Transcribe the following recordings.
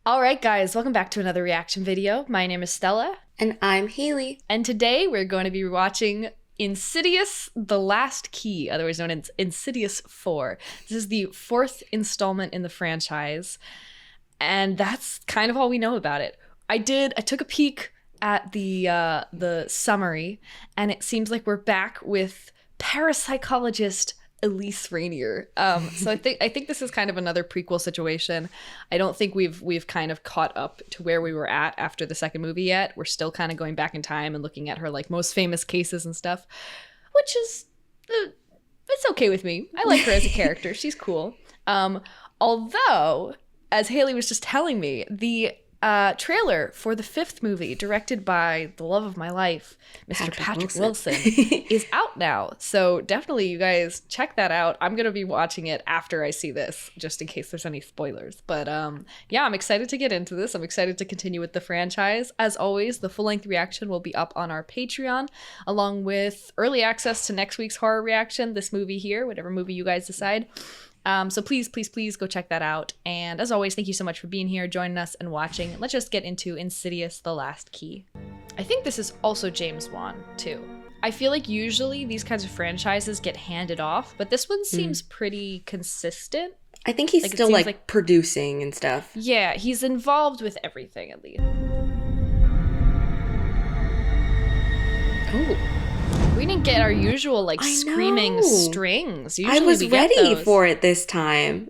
All right, guys, welcome back to another reaction video. My name is Stella. And I'm Hayley. And today we're going to be watching Insidious, The Last Key, otherwise known as Insidious 4. This is the fourth installment in the franchise, and that's kind of all we know about it. I took a peek at the summary, and it seems like we're back with parapsychologist Elise Rainier. So I think this is kind of another prequel situation. I don't think we've kind of caught up to where we were at after the second movie yet. We're still kind of going back in time and looking at her like most famous cases and stuff, which is it's okay with me. I like her as a character. She's cool. Although, as Hayley was just telling me, the trailer for the fifth movie, directed by the love of my life, Mr. Patrick Wilson, is out now. So definitely you guys check that out. I'm going to be watching it after I see this, just in case there's any spoilers. But yeah, I'm excited to get into this. I'm excited to continue with the franchise. As always, the full-length reaction will be up on our Patreon, along with early access to next week's horror reaction, this movie here, whatever movie you guys decide. So please go check that out. And as always, thank you so much for being here, joining us, and watching. Let's just get into Insidious, The Last Key. I think this is also James Wan, too. I feel like usually these kinds of franchises get handed off, but this one seems pretty consistent. I think he's still like producing and stuff. Yeah, he's involved with everything at least. Oh. We didn't get our usual, like, screaming strings. Usually I was we get ready those. for it this time.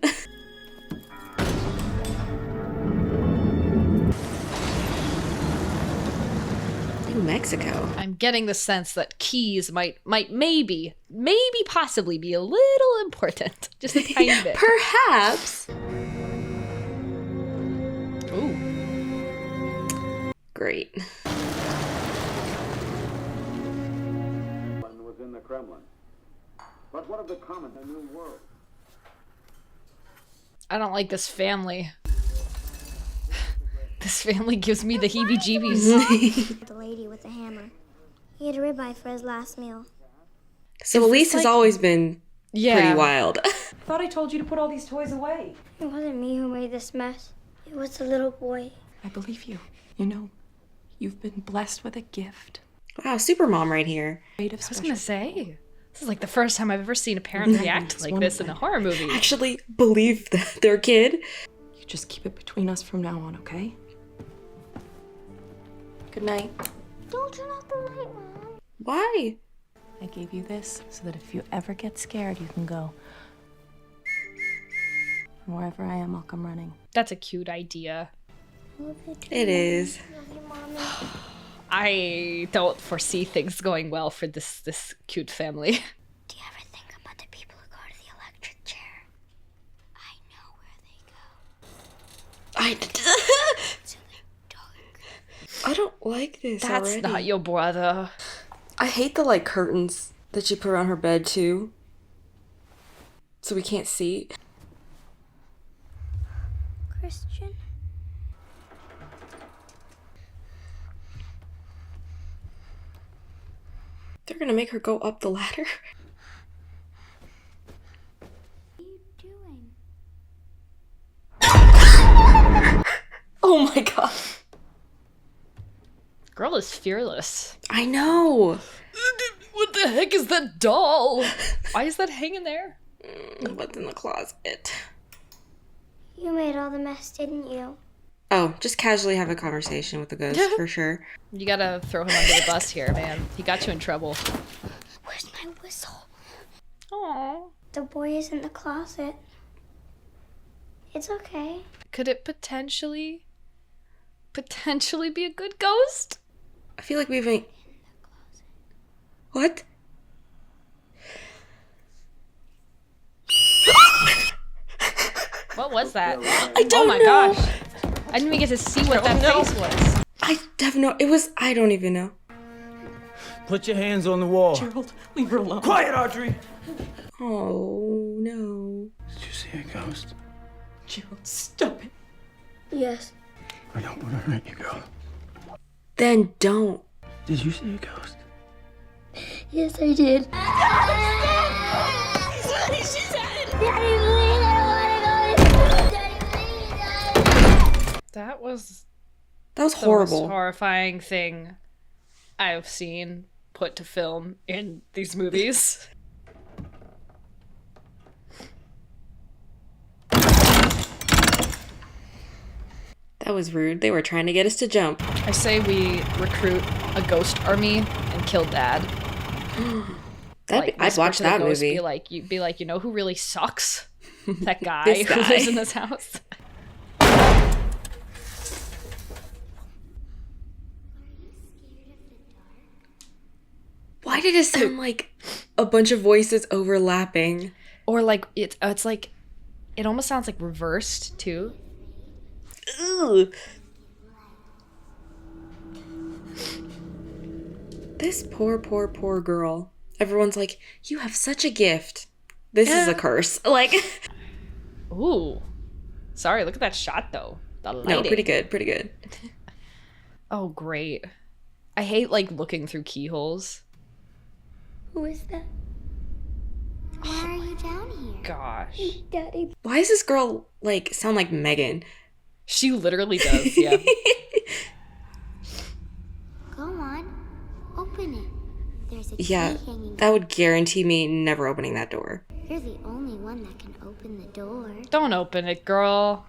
New Mexico. I'm getting the sense that keys might maybe possibly be a little important. Just a tiny bit. Perhaps. Ooh. Great. In the Kremlin. But what of the common and new world? I don't like this family. This family gives me the heebie-jeebies. The lady with the hammer. He had a ribeye for his last meal. So Elise has always been pretty wild. Thought I told you to put all these toys away. It wasn't me who made this mess. It was the little boy. I believe you. You know, you've been blessed with a gift. Wow, super mom right here. I was gonna say, this is like the first time I've ever seen a parent react like this in a horror movie. Actually believe their kid. You just keep it between us from now on, okay? Good night. Don't turn off the light, Mom. Why? I gave you this so that if you ever get scared, you can go. And wherever I am, I'll come running. That's a cute idea. It is. Love you, Mommy. I don't foresee things going well for this cute family. Do you ever think about the people who go to the electric chair? I know where they go. It's in the dark. I don't like this That's already. not your brother. I hate the like curtains that she put around her bed too. So we can't see. Christian? They're gonna make her go up the ladder. What are you doing? Oh my god. Girl is fearless. I know. What the heck is that doll? Why is that hanging there? What's in the closet? You made all the mess, didn't you? Oh, just casually have a conversation with the ghost for sure. You gotta throw him under the bus here, man. He got you in trouble. Where's my whistle? Aww. The boy is in the closet. It's okay. Could it potentially be a good ghost? I feel like we haven't. What? What was that? I don't know. Oh my gosh. I didn't even get to see what that face was. I have no. It was. I don't even know. Put your hands on the wall. Gerald, leave her alone. Quiet, Audrey! Oh no. Did you see a ghost? Gerald, stop it. Yes. I don't want to hurt you, girl. Then don't. Did you see a ghost? Yes, I did. That was That was the horrible. most horrifying thing I've seen put to film in these movies. That was rude. They were trying to get us to jump. I say we recruit a ghost army and kill Dad. I'd whisper watch to the that ghost, movie. Be like, you know who really sucks? That guy This who guy. lives in this house. Why did it sound like a bunch of voices overlapping? Or like it's like it almost sounds like reversed too. Ugh. This poor girl. Everyone's like, you have such a gift. This is a curse. Like, Ooh. Sorry, look at that shot though. The lighting. no, pretty good. Oh, great. I hate like looking through keyholes. Who is that? Why are you down here? Gosh. Daddy. Why does this girl, like, sound like Megan? She literally does, yeah. Go on. Open it. There's a key Yeah, hanging. that would guarantee me never opening that door. You're the only one that can open the door. Don't open it, girl.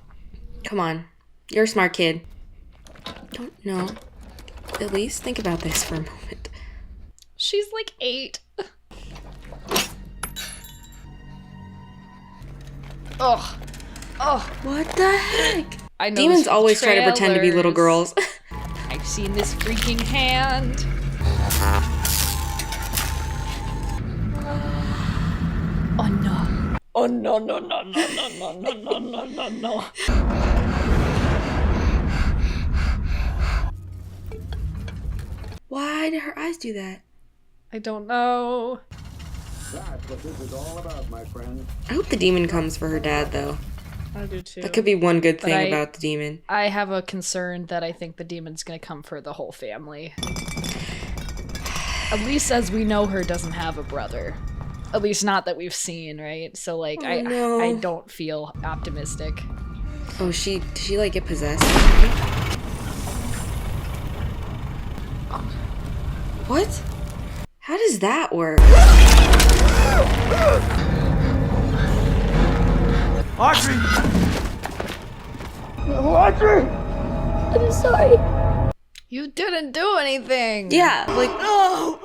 Come on. You're a smart kid. Don't know. At least think about this for a moment. She's like 8. Ugh. Ugh. What the heck? I know Demons this always try to pretend to be little trailers. girls. I've seen this freaking hand. Oh no. Oh no, no, no, no, no, no, no, no, no, no, no. Why did her eyes do that? I don't know. That's what this is all about, my friend. I hope the demon comes for her dad, though. I do too. That could be one good thing I- about the demon. I have a concern that I think the demon's gonna come for the whole family. At least as we know, her doesn't have a brother. At least not that we've seen, right? So like, no. I don't feel optimistic. Oh, did she like get possessed? What? How does that work? Audrey! Audrey! I'm sorry. You didn't do anything. Yeah, like, No!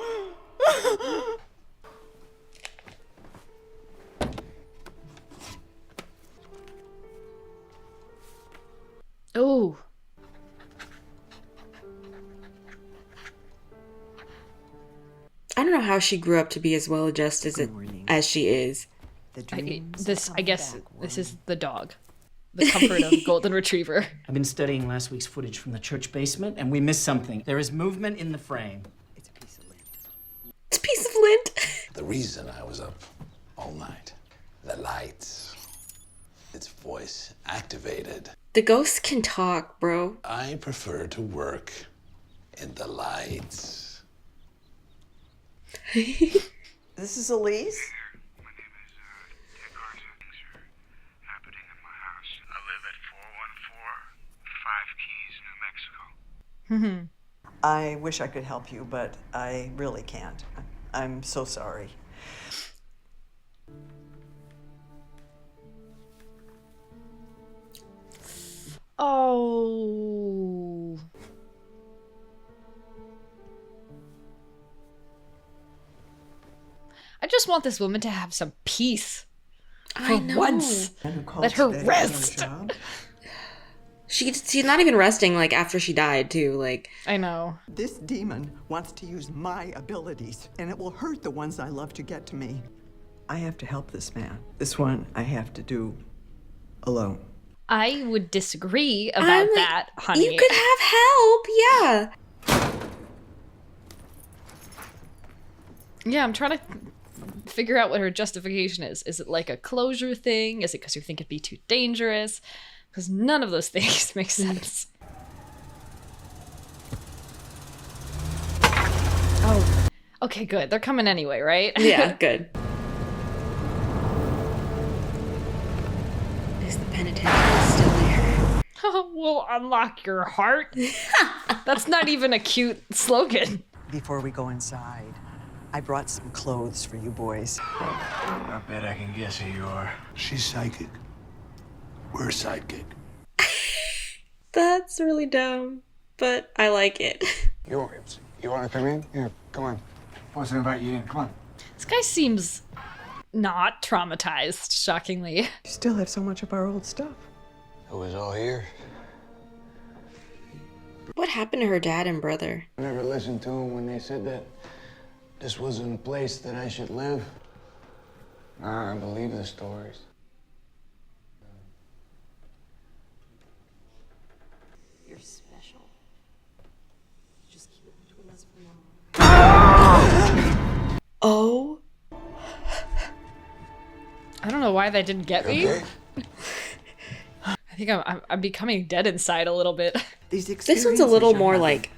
Oh. I don't know how she grew up to be as well adjusted as she is. I guess this is the dog. The comfort of a golden retriever. I've been studying last week's footage from the church basement, and we missed something. There is movement in the frame. It's a piece of lint. The reason I was up all night, the lights, its voice activated. The ghosts can talk, bro. I prefer to work in the lights. This is Elise. My name is DeGaetano. Things are happening in my house. I live at 414 5 Keys, New Mexico. I wish I could help you, but I really can't. I'm so sorry. Oh. I just want this woman to have some peace. I For know. once. Let her rest. She's not even resting, like, after she died, too. Like, I know. This demon wants to use my abilities, and it will hurt the ones I love to get to me. I have to help this man. This one I have to do alone. I would disagree about that, honey. you could have help, yeah. Yeah, I'm trying to figure out what her justification is. Is it like a closure thing? Is it because you think it'd be too dangerous? Because none of those things make sense. Oh, okay, good. They're coming anyway, right? Yeah, good. Is the penitentiary still there? We'll unlock your heart. That's not even a cute slogan. Before we go inside, I brought some clothes for you boys. I bet I can guess who you are. She's psychic. We're sidekick. That's really dumb, but I like it. You want to come in? Yeah, come on. Wants to invite you in. Come on. This guy seems not traumatized, shockingly. You still have so much of our old stuff. It was all here. What happened to her dad and brother? I never listened to them when they said that this wasn't a place that I should live. Nah, I believe the stories. You're special. Just keep it between us for now. Oh. I don't know why that didn't get me. Okay. I think I'm becoming dead inside a little bit. This one's a little more like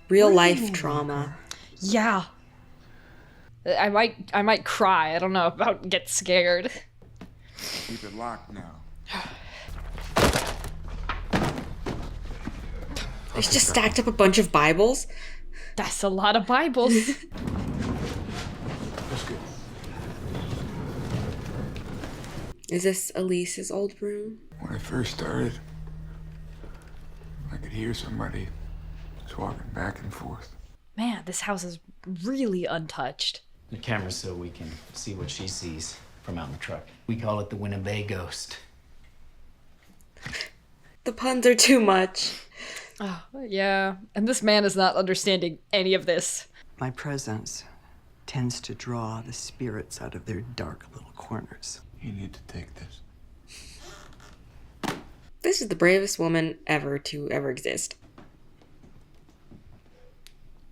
real life trauma. Yeah. I might cry. I don't know about get scared. Keep it locked now. There's just stacked up a bunch of Bibles. That's a lot of Bibles. That's good. Is this Elise's old room? When I first started, I could hear somebody just walking back and forth. Man, this house is really untouched. The camera's so we can see what she sees from out in the truck. We call it the Winnebago ghost. The puns are too much. Oh, yeah. And this man is not understanding any of this. My presence tends to draw the spirits out of their dark little corners. You need to take this. This is the bravest woman ever to ever exist.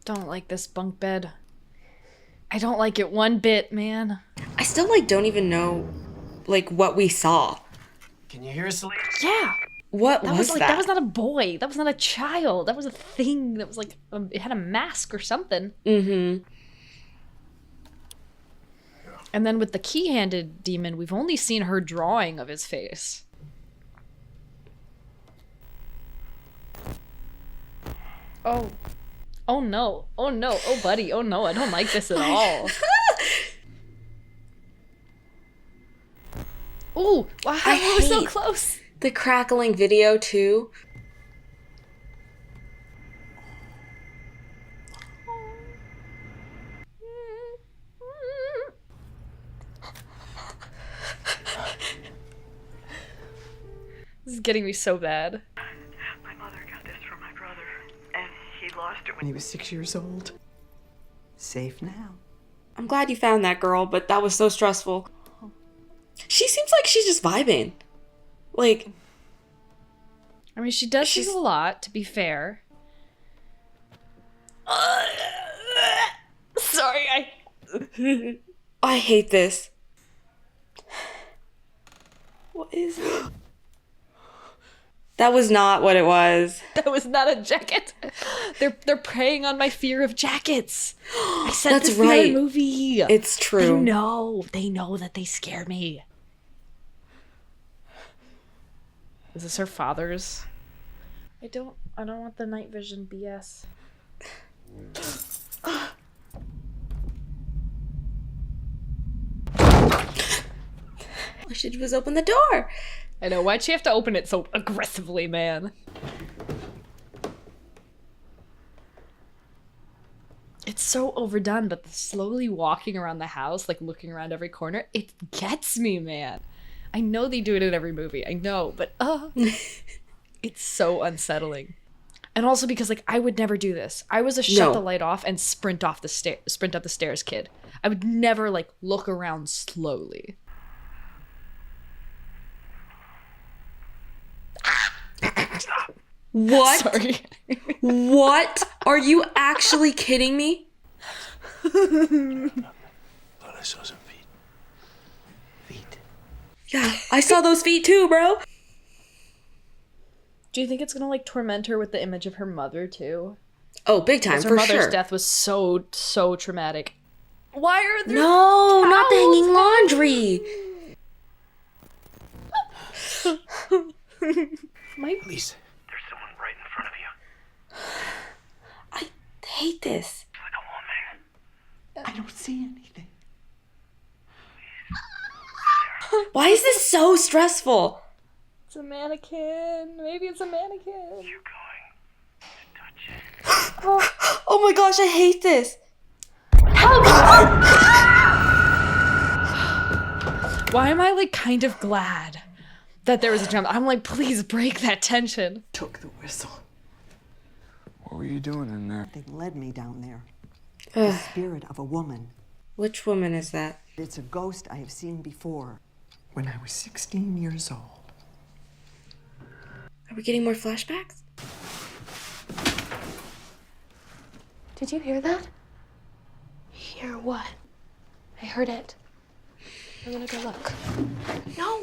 Don't like this bunk bed. I don't like it one bit, man. I still don't even know what we saw. Can you hear us, Elise? Yeah. What was that? That was not a boy. That was not a child. That was a thing that was it had a mask or something. Mm-hmm. And then with the key-handed demon, we've only seen her drawing of his face. Oh. Oh no. Oh no. Oh buddy. Oh no. I don't like this at all. Ooh. Wow. I was so close. The crackling video too. This is getting me so bad. My mother got this from my brother, and he lost it when he was 6 years old. Safe now. I'm glad you found that girl, but that was so stressful. She seems like she's just vibing. I mean, she does this a lot, to be fair. Sorry, I hate this. What is it? That was not what it was. That was not a jacket. They're preying on my fear of jackets. I said That's this right. in the movie. It's true. They know that they scare me. Is this her father's? I don't want the night vision BS. I should just open the door. I know, why'd she have to open it so aggressively, man? It's so overdone, but the slowly walking around the house, looking around every corner, it gets me, man. I know they do it in every movie, I know, but it's so unsettling. And also because I would never do this. I was a shut the light off and sprint up the stairs kid. I would never look around slowly. What? Sorry. What? Are you actually kidding me? Thought I saw some feet. Feet. Yeah, I saw those feet too, bro. Do you think it's gonna torment her with the image of her mother too? Oh, big time, Her for mother's sure. death was so traumatic. Why are there No, not the towels hanging laundry. My Elise, hate this. I don't see anything. Why is this so stressful? It's a mannequin. Maybe it's a mannequin. Oh my gosh, I hate this. Why am I like kind of glad that there was a jump? I'm like, please break that tension. Took the whistle. What were you doing in there? They led me down there. The spirit of a woman. Which woman is that? It's a ghost I have seen before. When I was 16 years old. Are we getting more flashbacks? Did you hear that? Hear what? I heard it. I'm gonna go look. No!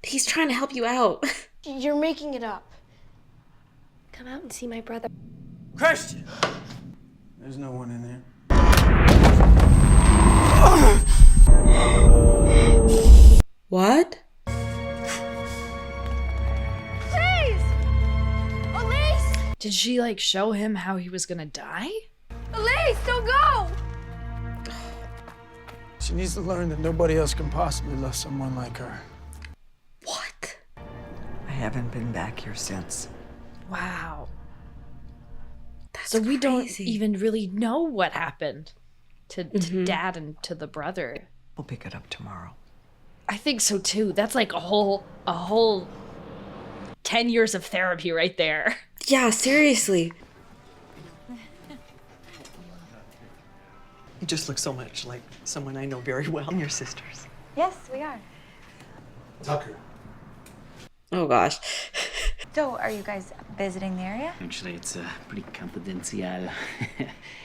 He's trying to help you out. You're making it up. Come out and see my brother. Christian! There's no one in there. What? Please! Elise! Did she like show him how he was gonna die? Elise, don't go! She needs to learn that nobody else can possibly love someone like her. What? I haven't been back here since. Wow. That's So we don't crazy. even really know what happened to Dad and to the brother. We'll pick it up tomorrow. I think so too. That's like a whole 10 years of therapy right there. Yeah, seriously. You just look so much like someone I know very well. And your sisters. Yes, we are. Tucker. Oh gosh. So, are you guys visiting the area? Actually, it's pretty confidential.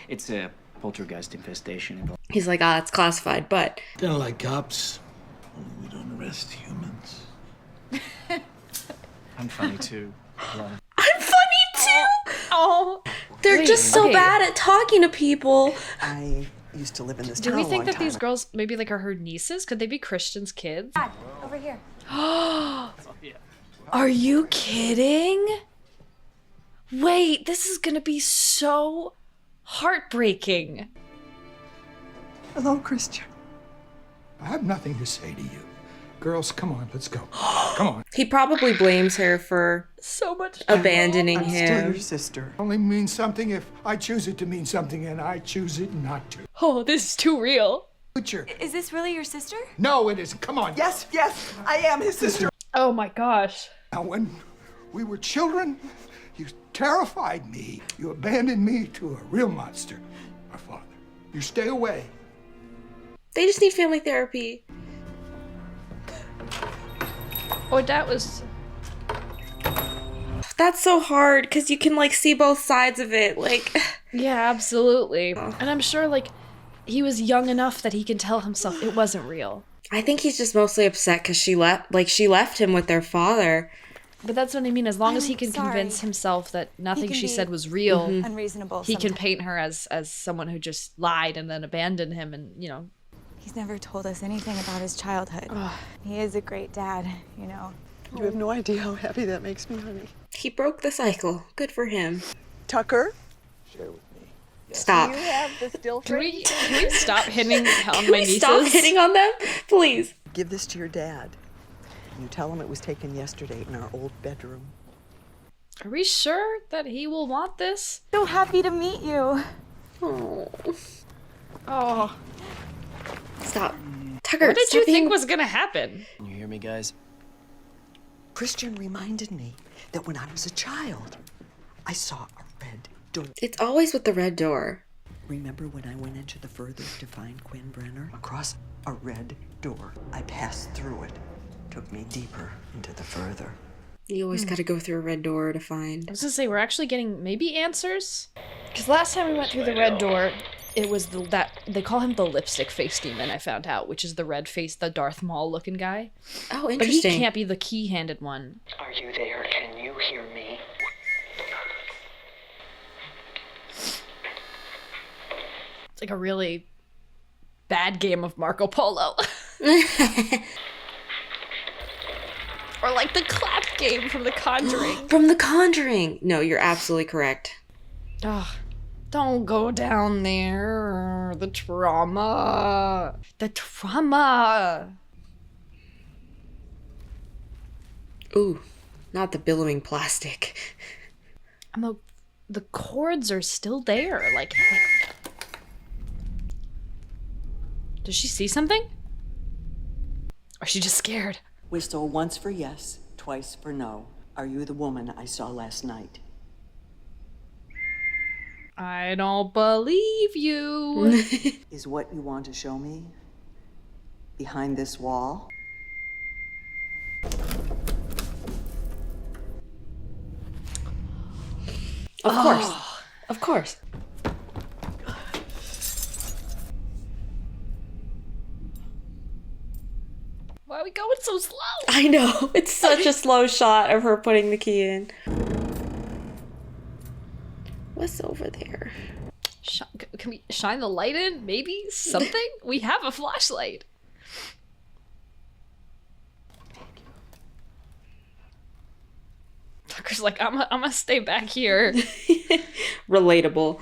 It's a poltergeist infestation. He's like, it's classified, but Kind of like cops. Only we don't arrest humans. I'm funny too. I'm funny too. Oh, They're wait, just so okay. bad at talking to people. I used to live in this Do town we a think long that time these girls maybe like are her nieces? Could they be Christian's kids? Dad, over here. Are you kidding? Wait, this is gonna be so heartbreaking. Hello, Christian. I have nothing to say to you. Girls, come on, let's go. Come on. He probably blames her for So much abandoning I'm still him. your sister. Only means something if I choose it to mean something and I choose it not to. Oh, this is too real. Future. Is this really your sister? No, it isn't. Come on. Yes, I am his sister. Oh my gosh. Now, when we were children, you terrified me. You abandoned me to a real monster, my father. You stay away. They just need family therapy. Oh, that was... That's so hard because you can like see both sides of it. Like, Yeah, absolutely. And I'm sure like he was young enough that he can tell himself it wasn't real. I think he's just mostly upset because she left him with their father. But that's what I mean. As long as he I'm can sorry. convince himself that nothing can she be said was real, Unreasonable. he can sometimes. paint her as someone who just lied and then abandoned him and, you know. He's never told us anything about his childhood. He is a great dad, you know. You have no idea how happy that makes me, honey. He broke the cycle. Good for him. Tucker, Share with me. Stop. you have the still Can frame. we stop hitting on Can my we nieces? stop hitting on them? Please. Give this to your dad. You tell him it was taken yesterday in our old bedroom. Are we sure that he will want this? So happy to meet you. Oh. Oh. Stop. Tucker, What did stop you being... think was gonna happen? Can you hear me, guys? Christian reminded me that when I was a child, I saw a red door. It's always with the red door. Remember when I went into the further to find Quinn Brenner? Across a red door. I passed through it. Took me deeper into the further. You always gotta go through a red door to find. I was gonna say, we're actually getting maybe answers? Because last time we went through the red door, it was that they call him the lipstick face demon, I found out, which is the red face, the Darth Maul looking guy. Oh, But he interesting. can't be the key-handed one. Are you there? Can you hear me? It's like a really bad game of Marco Polo. Or like the clap game from The Conjuring. From The Conjuring. No, you're absolutely correct. Oh, Don't go down there. The trauma. The trauma. Ooh, not the billowing plastic. The cords are still there. Like, does she see something? Or is she just scared? Whistle once for yes, twice for no. Are you the woman I saw last night? I don't believe you. Is what you want to show me behind this wall? Of course. Of course. Why are we going so slow? I know. It's such a slow shot of her putting the key in. What's over there? Can we shine the light in? Maybe something? We have a flashlight. Tucker's like, I'm gonna stay back here. Relatable.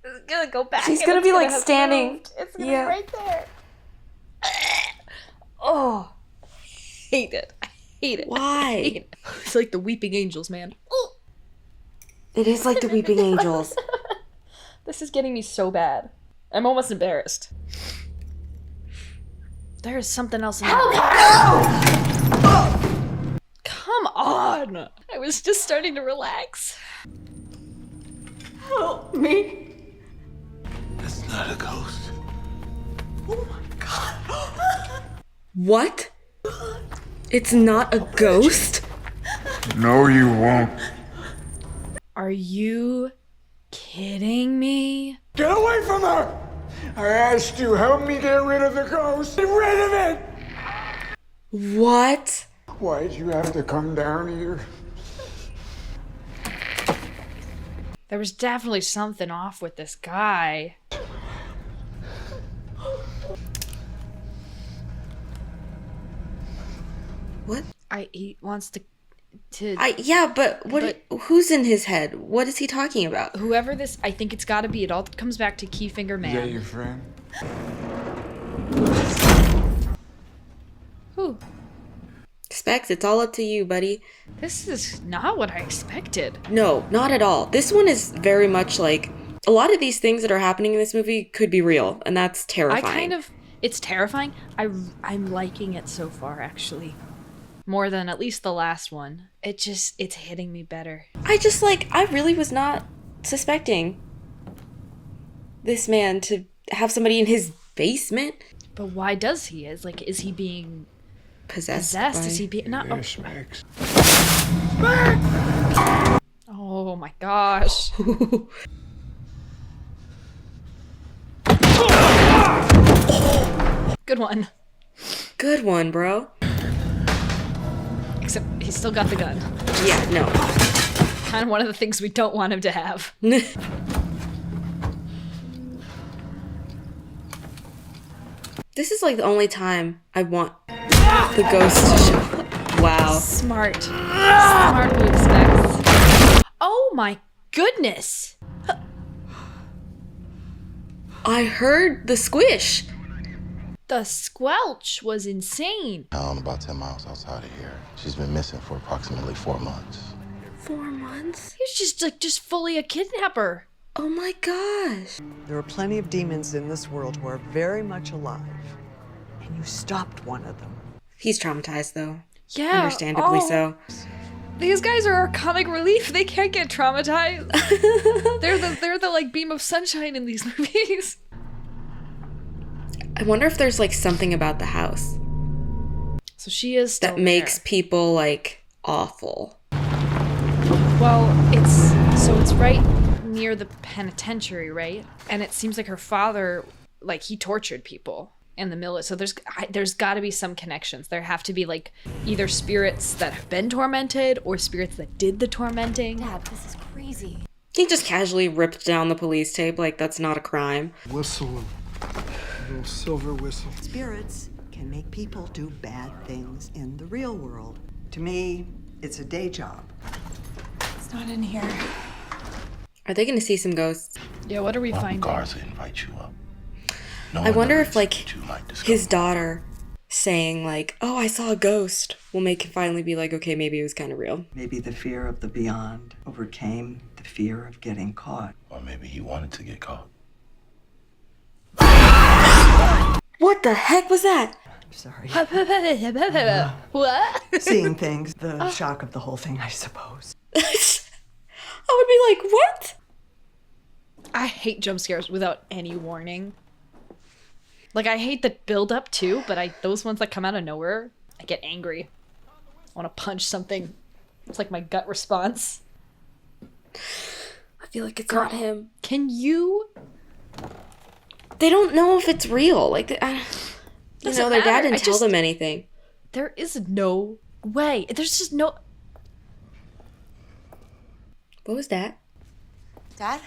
It's gonna go back. She's gonna be like standing. Moved. It's gonna be right there. Oh, hate it. I hate it. Why? Hate it. It's like the weeping angels, man. Oh. It is like the weeping angels. This is getting me so bad. I'm almost embarrassed. There is something else in that. Come on! I was just starting to relax. Help me! That's not a ghost. Oh my god! What? It's not a ghost? No, you won't. Are you kidding me? Get away from her! I asked you, help me get rid of the ghost. Get rid of it! What? Why'd you have to come down here? There was definitely something off with this guy. What? He wants to yeah, but who's in his head? What is he talking about? whoever this, I think it's gotta be, it all comes back to Keyfinger Man. Is that your friend? Who? Specs, it's all up to you, buddy. This is not what I expected. No, not at all. This one is very much like, a lot of these things that are happening in this movie could be real, and that's terrifying. It's terrifying. I'm liking it so far, actually. More than at least the last one. It's hitting me better. I really was not suspecting this man to have somebody in his basement. But why does he? Is he being possessed? Is he being not? Oh my gosh. Good one. Good one, bro. Except he's still got the gun. Yeah, no. Kind of one of the things we don't want him to have. This is like the only time I want the ghost to show up. Wow. Smart. Smart move, Specs. Oh my goodness. I heard the squish. The squelch was insane. Town about 10 miles outside of here. She's been missing for approximately 4 months. 4 months? He's just fully a kidnapper. Oh my gosh. There are plenty of demons in this world who are very much alive. And you stopped one of them. He's traumatized though. Yeah. Understandably so. These guys are our comic relief. They can't get traumatized. they're the like beam of sunshine in these movies. I wonder if there's like something about the house. So she is still that makes people like awful. Well, it's right near the penitentiary, right? And it seems like her father, like, he tortured people in the military. So there's got to be some connections. There have to be like either spirits that have been tormented or spirits that did the tormenting. Dad, this is crazy. He just casually ripped down the police tape like that's not a crime. Whistle, a little silver whistle. Spirits can make people do bad things in the real world. To me, it's a day job. It's not in here. Are they gonna see some ghosts? Yeah, what are we finding? Garza invite you up. No I one wonder knows if, like, what you might discover. his daughter saying, like, oh, I saw a ghost will make him finally be like, okay, maybe it was kind of real. Maybe the fear of the beyond overcame the fear of getting caught. Or maybe he wanted to get caught. What the heck was that? I'm sorry. What? Seeing things, the shock of the whole thing, I suppose. I would be like, what? I hate jump scares without any warning. Like, I hate the build up too, but those ones that come out of nowhere, I get angry. I want to punch something. It's like my gut response. I feel like it's not him. Can you? They don't know if it's real. Like, you Doesn't know, their dad matter. didn't tell them anything. There is no way. There's just no. What was that? Dad?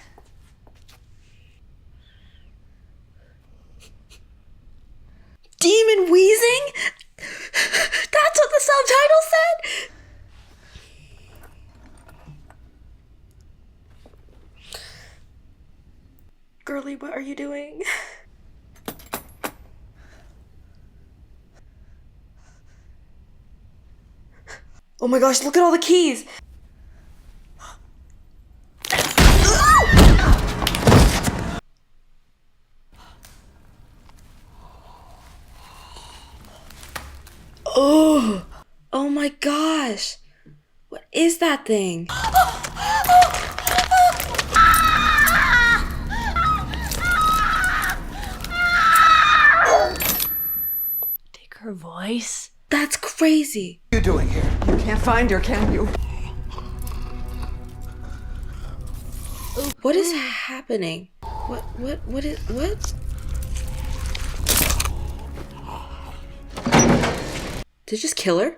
Demon wheezing? That's what the subtitle said? Girly, what are you doing? Oh my gosh, look at all the keys! Oh, oh my gosh. What is that thing? Take her voice. That's crazy. What are you doing here? You can't find her, can you? What is happening? What? Did it just kill her?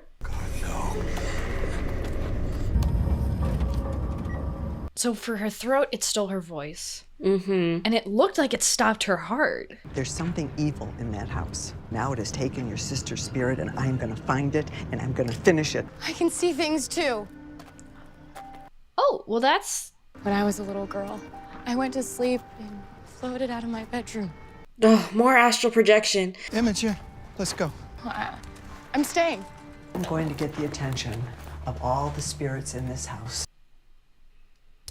So for her throat, it stole her voice. Mm-hmm. And it looked like it stopped her heart. There's something evil in that house. Now it has taken your sister's spirit, and I'm gonna find it, and I'm gonna finish it. I can see things too. Oh, well that's... When I was a little girl, I went to sleep and floated out of my bedroom. Oh, more astral projection. Imogen, let's go. I'm staying. I'm going to get the attention of all the spirits in this house.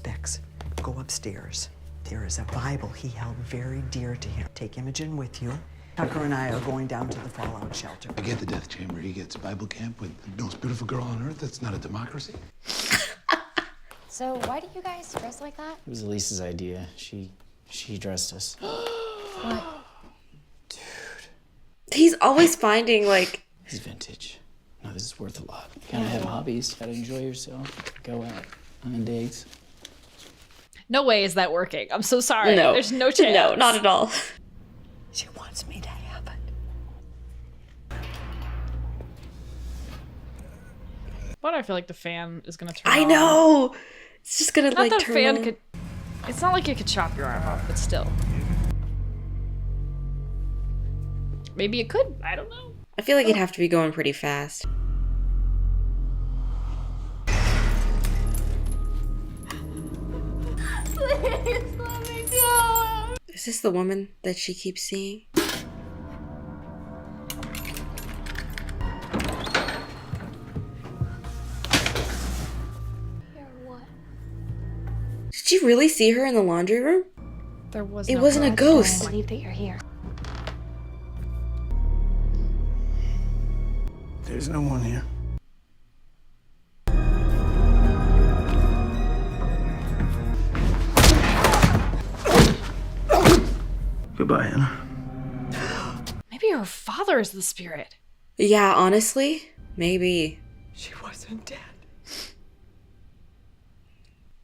Bex, go upstairs. There is a Bible he held very dear to him. Take Imogen with you. Tucker and I are going down to the fallout shelter. I get the death chamber. He gets Bible camp with the most beautiful girl on earth. That's not a democracy. So why do you guys dress like that? It was Elise's idea. She dressed us. What? He's always finding, like... It's vintage. No, this is worth a lot. You gotta have hobbies. Gotta enjoy yourself. Go out on dates. No way is that working. I'm so sorry. No. There's no chance. No, not at all. She wants me to have it. But I feel like the fan is gonna turn I on. know! It's just gonna, Not like, that turn fan on. could... It's not like it could chop your arm off, but still. Maybe it could. I don't know. I feel like it'd have to be going pretty fast. Please let me go. Is this the woman that she keeps seeing? What? Did you really see her in the laundry room? There was It no wasn't a blood. ghost. I believe that you're here. There's no one here. Goodbye, Anna. Maybe her father is the spirit. Yeah, honestly, maybe. She wasn't dead.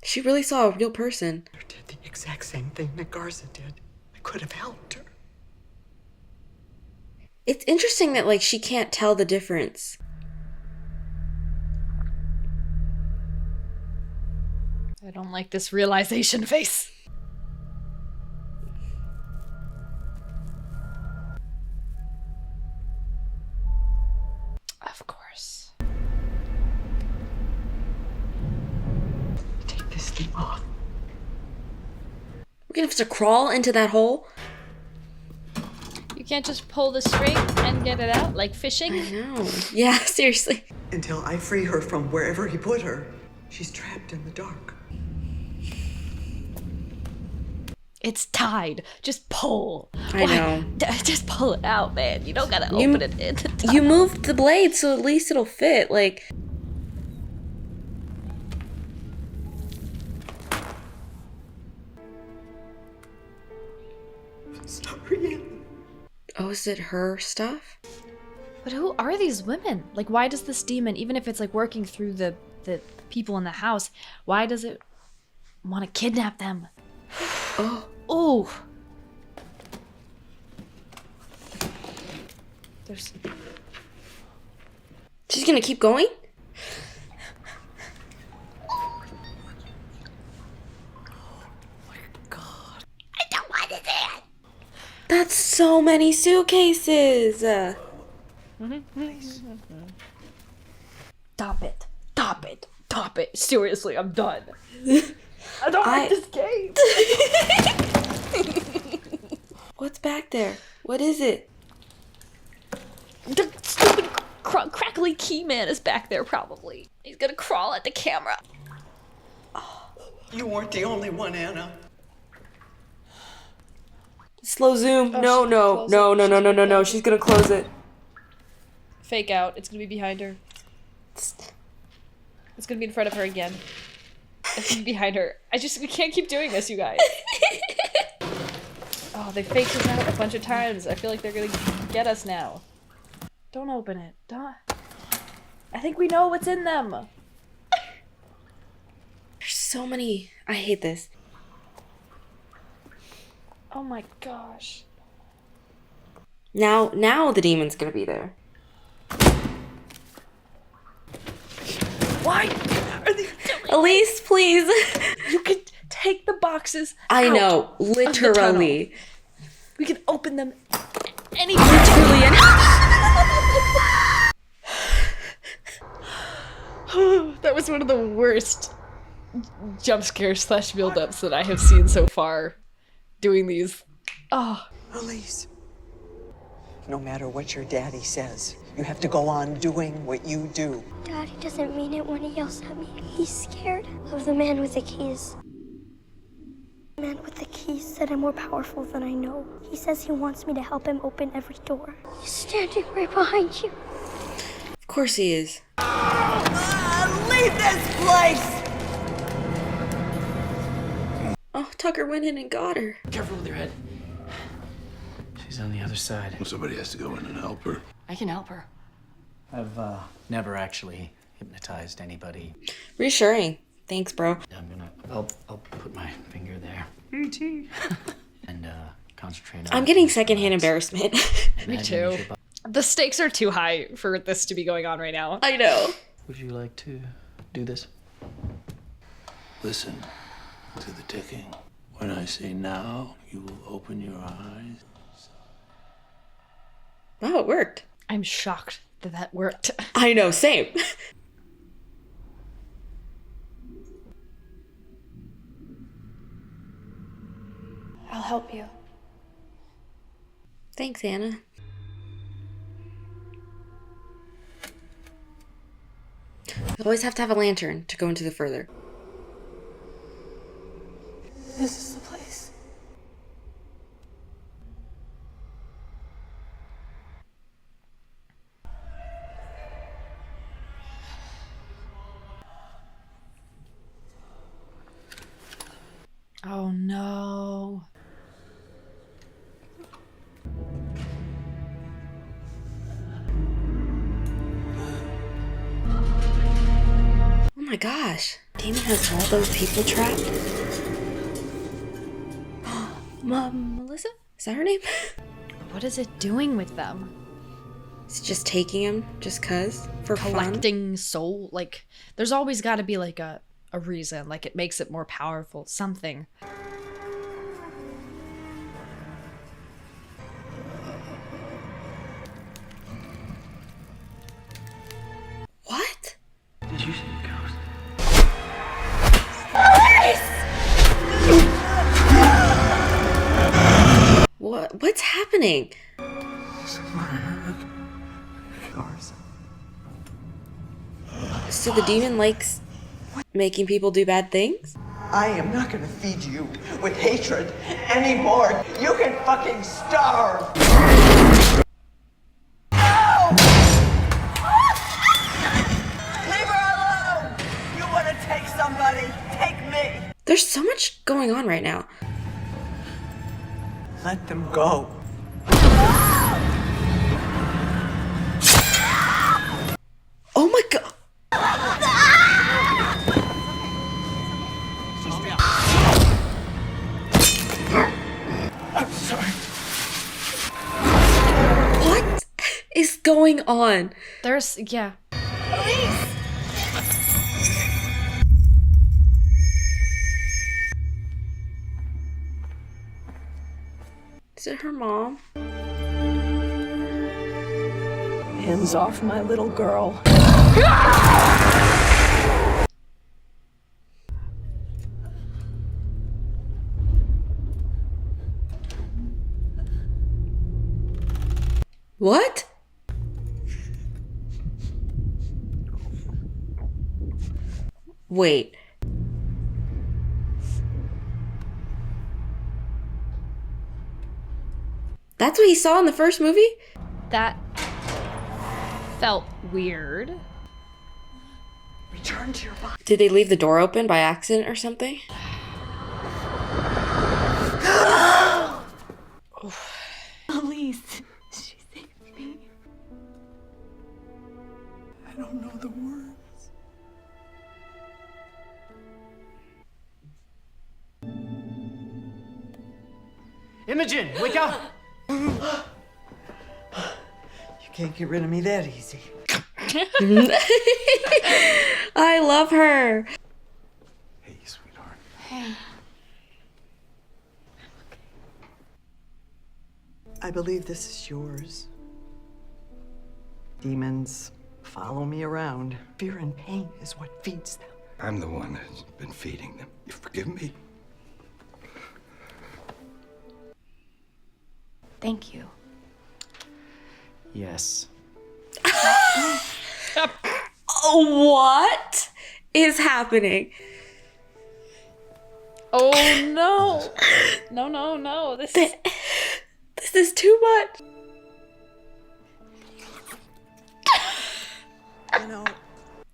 She really saw a real person. She did the exact same thing that Garza did. I could have helped her. It's interesting that, like, she can't tell the difference. I don't like this realization face. Of course. Take this thing off. We're gonna have to crawl into that hole? You can't just pull the string and get it out like fishing? I know. Yeah, seriously. Until I free her from wherever he put her, she's trapped in the dark. It's tied. Just pull. I know. Just pull it out, man. You don't gotta open it in the top. You moved the blade so at least it'll fit. Like, Sorry. oh, is it her stuff? But who are these women? Like, why does this demon, even if it's like working through the people in the house, why does it want to kidnap them? Oh. Oh. There's. She's gonna keep going? That's so many suitcases. Stop it. Stop it. Stop it. Seriously, I'm done. I don't like this game. What's back there? What is it? The stupid crackly key man is back there probably. He's gonna crawl at the camera. You weren't the only one, Anna. Slow zoom. No. She's gonna close it. Fake out. It's gonna be behind her. It's gonna be in front of her again. It's gonna be behind her. We can't keep doing this, you guys. Oh, they faked us out a bunch of times. I feel like they're gonna get us now. Don't open it. Don't. I think we know what's in them. There's so many. I hate this. Oh my gosh. Now the demon's gonna be there. Why are they doing Elise, please. You can take the boxes. I out know, of the literally. tunnel. We can open them any Literally any. That was one of the worst jump scares / build-ups that I have seen so far. Doing these. Oh. Elise, no matter what your daddy says, you have to go on doing what you do. Daddy doesn't mean it when he yells at me. He's scared of the man with the keys. The man with the keys said I'm more powerful than I know. He says he wants me to help him open every door. He's standing right behind you. Of course he is. Leave this place! Oh, Tucker went in and got her. Careful with your head. She's on the other side. Well, somebody has to go in and help her. I can help her. I've never actually hypnotized anybody. Reassuring. Thanks, bro. I'll put my finger there. And concentrate on. I'm getting secondhand embarrassment. Me too. The stakes are too high for this to be going on right now. I know. Would you like to do this? Listen to the ticking. When I say now, you will open your eyes. Wow, it worked. I'm shocked that that worked. I know, same. I'll help you. Thanks, Anna. You always have to have a lantern to go into the further. This is the place. Oh no. Oh my gosh. Damon has all those people trapped. Melissa? Is that her name? What is it doing with them? It's just taking them just cuz for collecting soul. Like, there's always got to be like a reason. Like, it makes it more powerful. Something. happening? So the demon likes making people do bad things? I am not gonna feed you with hatred anymore. You can fucking starve. No! Leave her alone! You wanna take somebody? Take me! There's so much going on right now. Let them go. Oh my god. I'm sorry. What is going on? There's, yeah. Police! Is it her mom? Hands off my little girl. What? Wait. That's what he saw in the first movie? That felt weird. Return to your body. Did they leave the door open by accident or something? Police. She saved me. I don't know the words. Imogen, wake up! You can't get rid of me that easy. I love her. Hey, sweetheart. Hey. I believe this is yours. Demons follow me around. Fear and pain is what feeds them. I'm the one that's been feeding them. You forgive me? Thank you. Yes. What is happening? Oh no. No. This is too much. You know,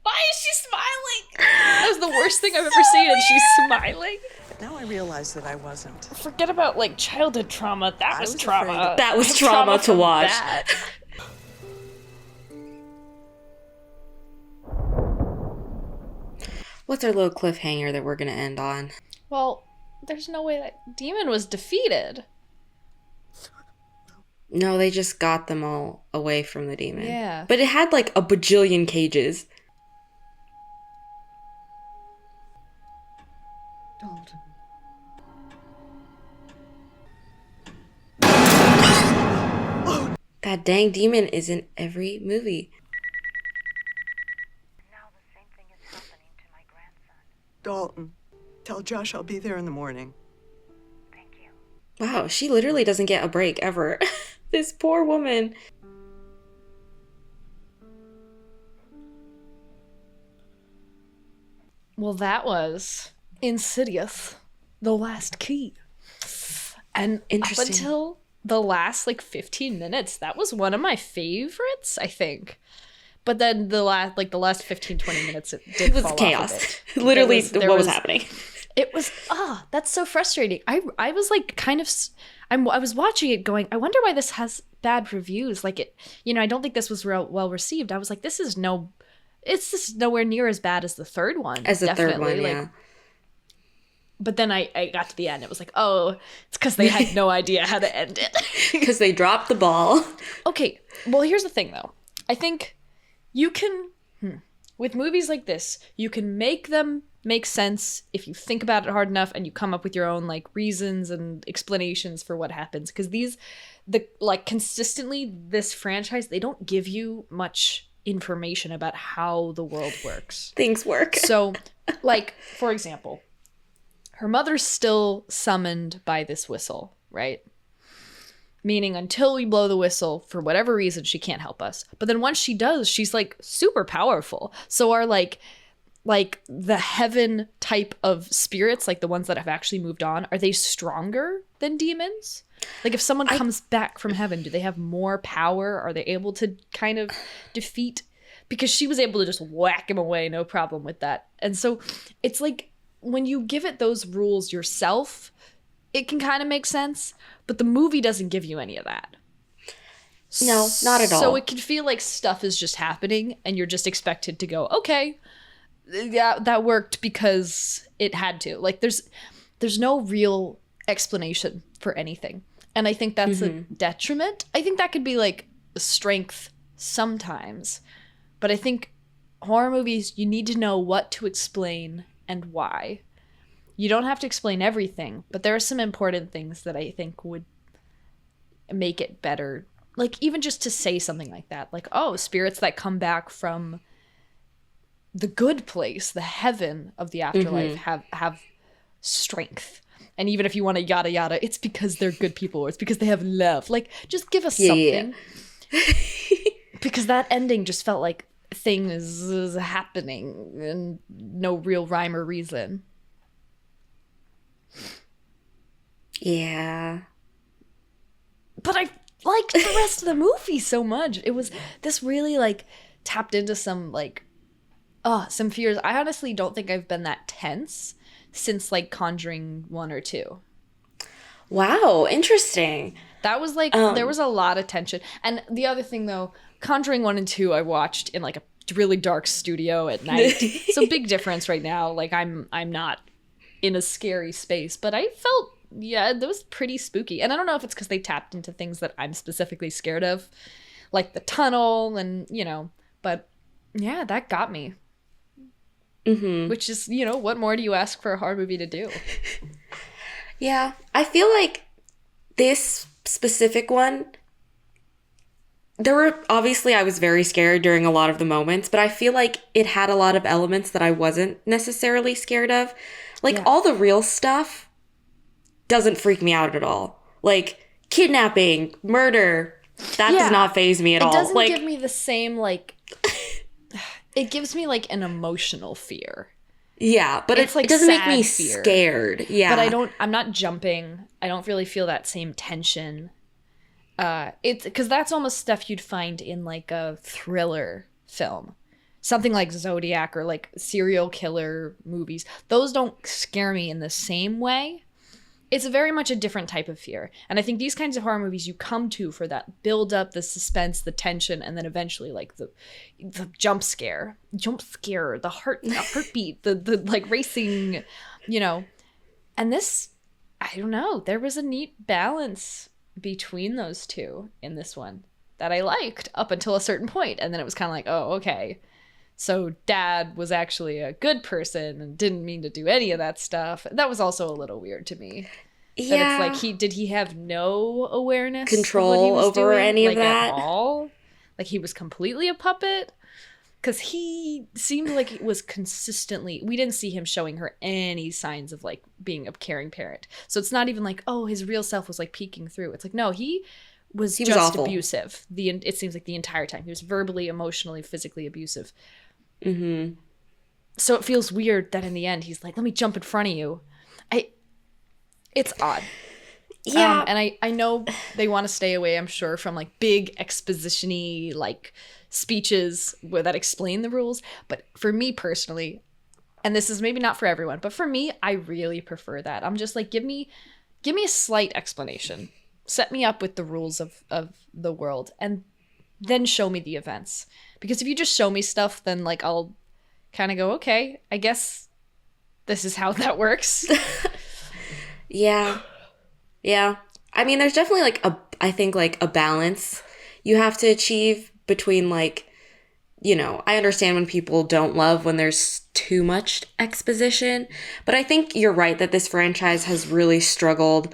why is she smiling? That was the worst thing I've ever seen, and she's smiling. now I realize that I wasn't. Forget about like childhood trauma. That was trauma. afraid. That was trauma to from watch. that. What's our little cliffhanger that we're gonna end on? Well, there's no way that demon was defeated. No, they just got them all away from the demon. Yeah. But it had like a bajillion cages. Dalton. That dang demon is in every movie. Dalton, tell Josh I'll be there in the morning. Wow, she literally doesn't get a break ever. This poor woman. Well, that was Insidious, The Last Key. And up Interesting. until the last like 15 minutes, that was one of my favorites, I think. But then the last 15, 20 minutes, it did was fall chaos. off a bit. Literally, There what was happening? It was, that's so frustrating. I was like kind of, I was watching it going, I wonder why this has bad reviews. Like it, I don't think this was well received. I was like, it's just nowhere near as bad as the third one. As the third one, Like, yeah. but then I got to the end. It was like, oh, it's because they had no idea how to end it. Because they dropped the ball. Okay, well, here's the thing, though. I think you can, with movies like this, you can make them make sense if you think about it hard enough and you come up with your own like reasons and explanations for what happens. Because consistently, this franchise, they don't give you much information about how the world works. Things work. So, like, for example, her mother's still summoned by this whistle, right? meaning until we blow the whistle, for whatever reason, she can't help us. But then once she does, she's like super powerful. So our like the heaven type of spirits, like the ones that have actually moved on, are they stronger than demons? Like if someone comes back from heaven, do they have more power? Are they able to kind of defeat? Because she was able to just whack him away, no problem with that. And so it's like when you give it those rules yourself, it can kind of make sense, but the movie doesn't give you any of that. No, not at all. So it can feel like stuff is just happening and you're just expected to go, okay, yeah, that worked because it had to. Like there's no real explanation for anything. And I think that's a detriment. I think that could be like a strength sometimes. But I think horror movies, you need to know what to explain and why. You don't have to explain everything, but there are some important things that I think would make it better. Like even just to say something like that, like, oh, spirits that come back from the good place, the heaven of the afterlife, have strength. And even if you want to yada yada, it's because they're good people or it's because they have love. Like, just give us something. Yeah. Because that ending just felt like things is happening and no real rhyme or reason. Yeah. But I liked the rest of the movie so much. It was, this really like tapped into some like, some fears. I honestly don't think I've been that tense since like Conjuring 1 or 2. Wow, interesting. That was like, there was a lot of tension. And the other thing though, Conjuring 1 and 2 I watched in like a really dark studio at night. So big difference right now. Like I'm not in a scary space, but I felt, yeah, that was pretty spooky. And I don't know if it's because they tapped into things that I'm specifically scared of, like the tunnel and, you know, but yeah, that got me. Which is, you know, what more do you ask for a horror movie to do? Yeah, I feel like this specific one, there were, obviously I was very scared during a lot of the moments, but I feel like it had a lot of elements that I wasn't necessarily scared of. Like all the real stuff doesn't freak me out at all. Like kidnapping, murder, that does not faze me at all. It doesn't like, give me the same like... It gives me like an emotional fear. Yeah, but it's like it doesn't make me fear. scared. Yeah. But I'm not jumping. I don't really feel that same tension. It's because that's almost stuff you'd find in like a thriller film. Something like Zodiac or like serial killer movies. Those don't scare me in the same way. It's very much a different type of fear. And I think these kinds of horror movies you come to for that build up, the suspense, the tension, and then eventually like the jump scare, the heartbeat, the like racing, you know. And this, I don't know, there was a neat balance between those two in this one that I liked up until a certain point. And then it was kind of like, oh, okay. So dad was actually a good person and didn't mean to do any of that stuff. That was also a little weird to me. Yeah. That it's like did he have no awareness, control over any of that at all? Like he was completely a puppet? Because he seemed like it was consistently, we didn't see him showing her any signs of like being a caring parent. So it's not even like, oh, his real self was like peeking through. It's like, no, he was just awful. abusive. It seems like the entire time. He was verbally, emotionally, physically abusive. So it feels weird that in the end he's like, let me jump in front of you. It's odd. Yeah. And I know they want to stay away, I'm sure, from like big exposition-y like speeches that explain the rules. But for me personally, and this is maybe not for everyone, but for me, I really prefer that. I'm just like, give me a slight explanation. Set me up with the rules of the world and then show me the events. Because if you just show me stuff, then like I'll kind of go, okay, I guess this is how that works. Yeah. I mean, there's definitely like I think like a balance you have to achieve between like, you know, I understand when people don't love when there's too much exposition, but I think you're right that this franchise has really struggled,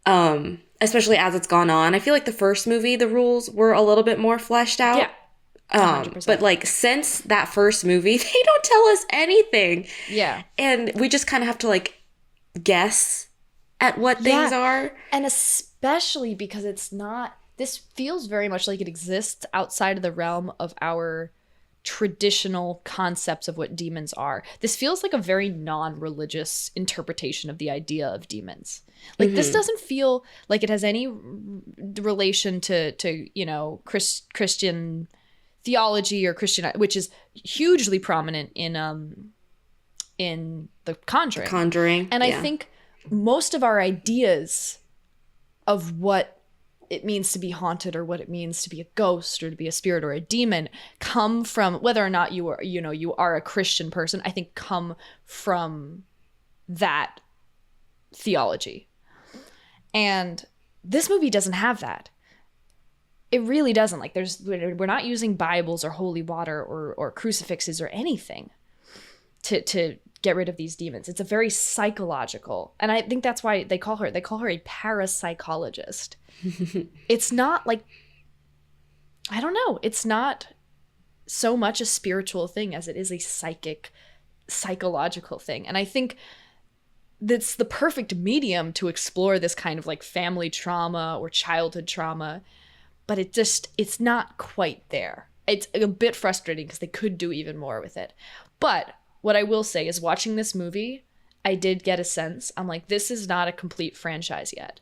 especially as it's gone on. I feel like the first movie, the rules were a little bit more fleshed out. Yeah. 100%. But like since that first movie, they don't tell us anything. Yeah. And we just kind of have to like guess at what things are. And especially because this feels very much like it exists outside of the realm of our traditional concepts of what demons are. This feels like a very non-religious interpretation of the idea of demons. Like this doesn't feel like it has any relation to you know, Christian theology or Christian, which is hugely prominent in The Conjuring. And I think most of our ideas of what it means to be haunted or what it means to be a ghost or to be a spirit or a demon come from, whether or not you are a Christian person, I think come from that theology. And this movie doesn't have that. It really doesn't. Like we're not using Bibles or holy water or crucifixes or anything to get rid of these demons. It's a very psychological, and I think that's why they call her a parapsychologist. It's not like, I don't know, it's not so much a spiritual thing as it is a psychological thing. And I think that's the perfect medium to explore this kind of like family trauma or childhood trauma, but it's not quite there. It's a bit frustrating because they could do even more with it. But what I will say is, watching this movie, I did get a sense, I'm like, this is not a complete franchise yet.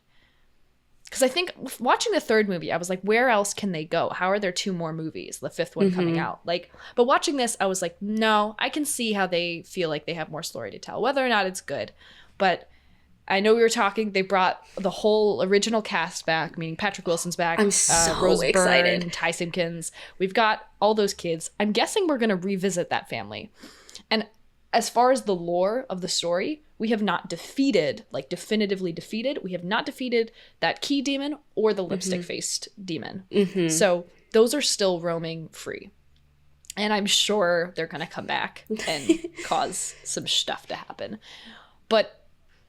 Because I think watching the third movie, I was like, where else can they go? How are there 2 more movies, the 5th one coming out? Like, but watching this, I was like, no, I can see how they feel like they have more story to tell, whether or not it's good. But I know we were talking, they brought the whole original cast back, meaning Patrick Wilson's back. I'm so Rose excited. Byrne, Ty Simpkins. We've got all those kids. I'm guessing we're going to revisit that family. And as far as the lore of the story, we have not definitively defeated. We have not defeated that key demon or the lipstick-faced demon. So those are still roaming free. And I'm sure they're going to come back and cause some stuff to happen. But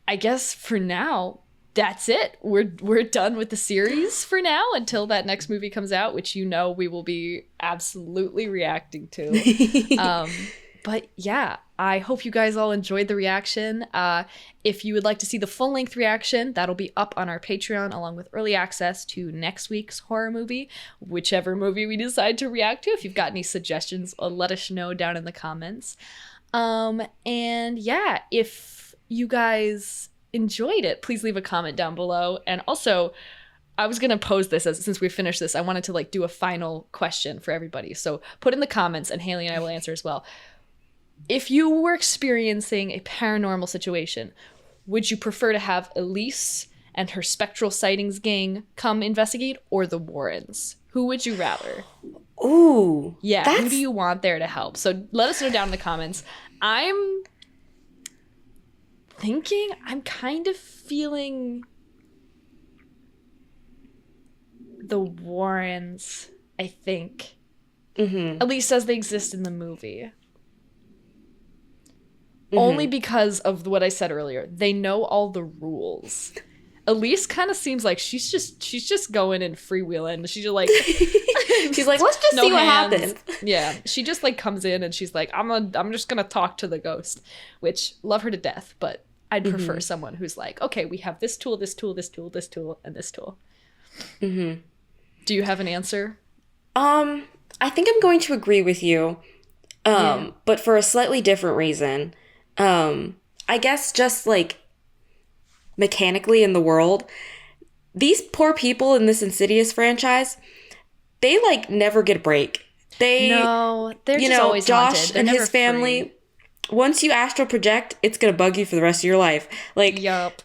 I guess for now, that's it. We're done with the series for now until that next movie comes out, which we will be absolutely reacting to. But yeah, I hope you guys all enjoyed the reaction. If you would like to see the full-length reaction, that'll be up on our Patreon along with early access to next week's horror movie, whichever movie we decide to react to. If you've got any suggestions, let us know down in the comments. And yeah, if you guys enjoyed it, please leave a comment down below. And also, I was going to pose this since we finished this, I wanted to do a final question for everybody. So put in the comments and Hayley and I will answer as well. If you were experiencing a paranormal situation, would you prefer to have Elise and her spectral sightings gang come investigate, or the Warrens? Who would you rather? Ooh. Yeah, who do you want there to help? So let us know down in the comments. I'm kind of feeling the Warrens, I think. At least as they exist in the movie. Only because of what I said earlier. They know all the rules. Elise kind of seems like she's just going and freewheeling. She's just like she's like, let's just see what happens. Yeah, she just comes in and she's like, I'm just gonna talk to the ghost, which love her to death, but I'd prefer someone who's like, okay, we have this tool, this tool, this tool, this tool, and this tool. Do you have an answer? I think I'm going to agree with you, but for a slightly different reason. I guess just mechanically in the world, these poor people in this Insidious franchise, they never get a break. They're just always Josh haunted. And his family, once you astral project, it's gonna bug you for the rest of your life. Yup.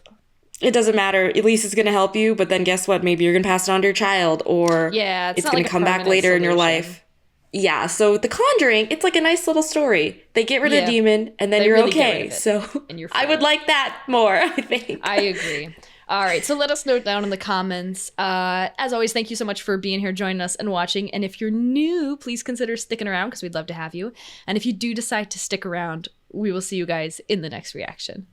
It doesn't matter. Elise is gonna help you, but then guess what? Maybe you're gonna pass it on to your child, or it's gonna come back later in your life. Yeah, so The Conjuring, it's a nice little story. They get rid of the demon, and then you're really okay. So I would like that more, I think. I agree. All right, so let us know down in the comments. As always, thank you so much for being here, joining us, and watching. And if you're new, please consider sticking around, because we'd love to have you. And if you do decide to stick around, we will see you guys in the next reaction.